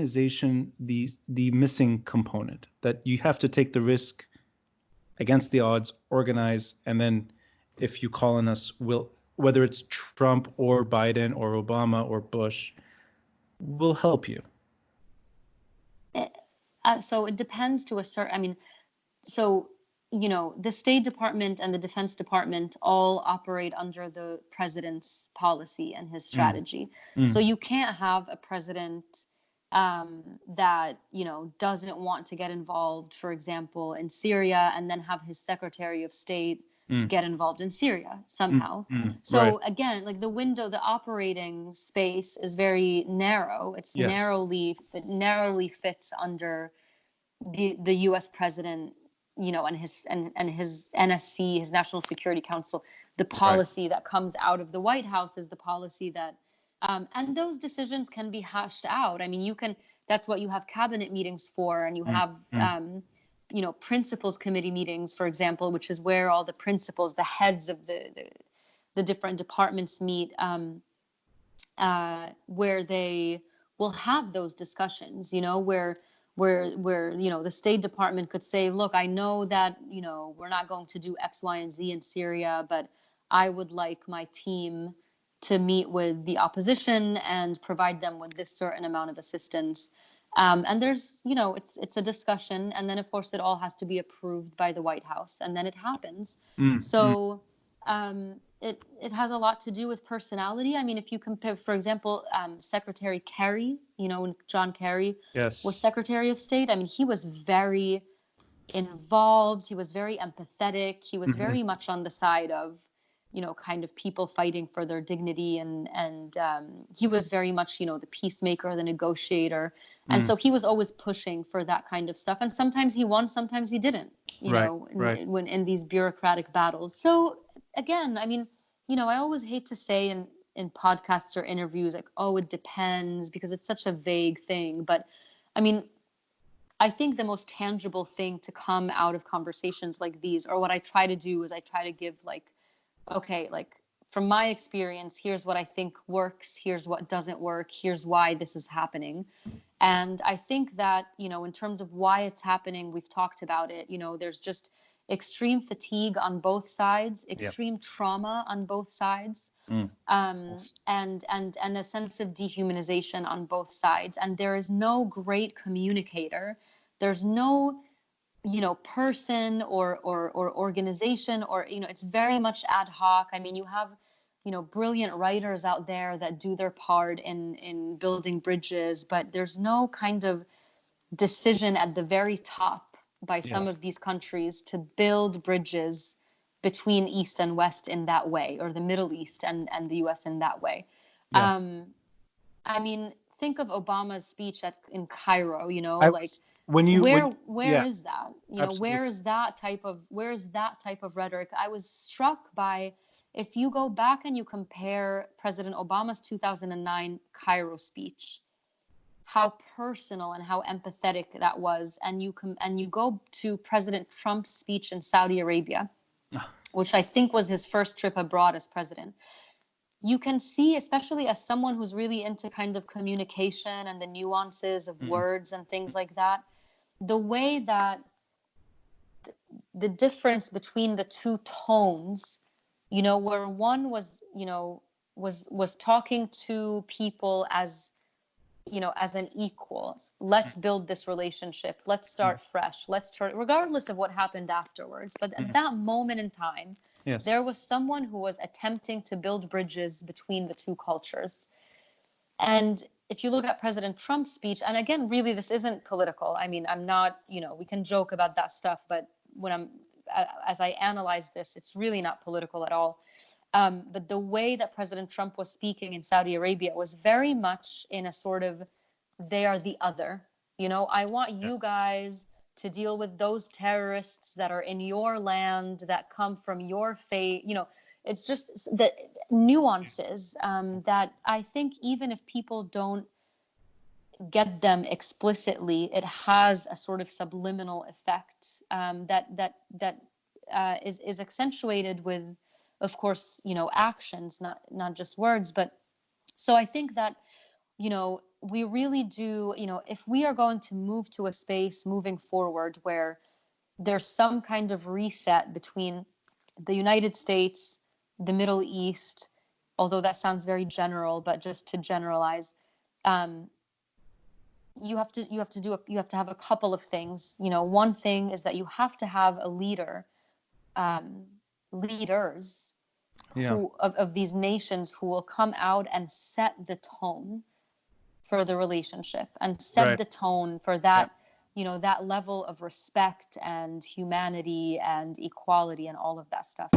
organization the missing component, that you have to take the risk against the odds, organize, and then if you call on us, whether it's Trump or Biden or Obama or Bush, we'll help you? So it depends to a certain, the State Department and the Defense Department all operate under the president's policy and his strategy. So you can't have a president that, doesn't want to get involved, for example, in Syria, and then have his Secretary of State get involved in Syria somehow. So again, like the operating space is very narrow. It's it narrowly fits under the U.S. president, and his NSC, his National Security Council. The policy that comes out of the White House is the policy that, and those decisions can be hashed out. I mean, that's what you have cabinet meetings for, and you have, principals committee meetings, for example, which is where all the principals, the heads of the different departments meet, where they will have those discussions, where the State Department could say, look, I know that, we're not going to do X, Y, and Z in Syria, but I would like my team to meet with the opposition and provide them with this certain amount of assistance. And there's, it's a discussion. And then, of course, it all has to be approved by the White House. And then it happens. So it has a lot to do with personality. I mean, if you compare, for example, Secretary Kerry, when John Kerry was Secretary of State, I mean, he was very involved. He was very empathetic. He was very much on the side of, kind of people fighting for their dignity. And he was very much, the peacemaker, the negotiator. And so he was always pushing for that kind of stuff. And sometimes he won, sometimes he didn't, when in these bureaucratic battles. So again, I mean, I always hate to say in podcasts or interviews, like, oh, it depends, because it's such a vague thing. But I mean, I think the most tangible thing to come out of conversations like these, or what I try to do, is I try to give from my experience, here's what I think works, here's what doesn't work, here's why this is happening. And I think that, in terms of why it's happening, we've talked about it, there's just extreme fatigue on both sides, extreme trauma on both sides, and a sense of dehumanization on both sides. And there is no great communicator. There's no person or organization, or it's very much ad hoc. I mean, you have brilliant writers out there that do their part in building bridges, but there's no kind of decision at the very top by some of these countries to build bridges between East and West in that way, or the Middle East and the US in that way. I mean, think of Obama's speech in Cairo, where is that? Where is that type of rhetoric? I was struck by, if you go back and you compare President Obama's 2009 Cairo speech, how personal and how empathetic that was, and you go to President Trump's speech in Saudi Arabia, which I think was his first trip abroad as president. You can see, especially as someone who's really into kind of communication and the nuances of words and things like that, the way that the difference between the two tones, where one was talking to people as an equal. Let's build this relationship. Let's start fresh. Regardless of what happened afterwards. But at that moment in time, there was someone who was attempting to build bridges between the two cultures. And if you look at President Trump's speech, and again, really, this isn't political. I mean, I'm not, we can joke about that stuff, but as I analyze this, it's really not political at all. But the way that President Trump was speaking in Saudi Arabia was very much in a sort of, they are the other. I want you guys to deal with those terrorists that are in your land, that come from your faith. It's just the nuances that I think, even if people don't get them explicitly, it has a sort of subliminal effect that is accentuated with, of course, actions, not just words. But so I think that, we really do, if we are going to move to a space moving forward where there's some kind of reset between the United States, the Middle East, although that sounds very general, but just to generalize, you have to have a couple of things. One thing is that you have to have a leader, leaders who of these nations who will come out and set the tone for the relationship and set the tone for that, that level of respect and humanity and equality and all of that stuff.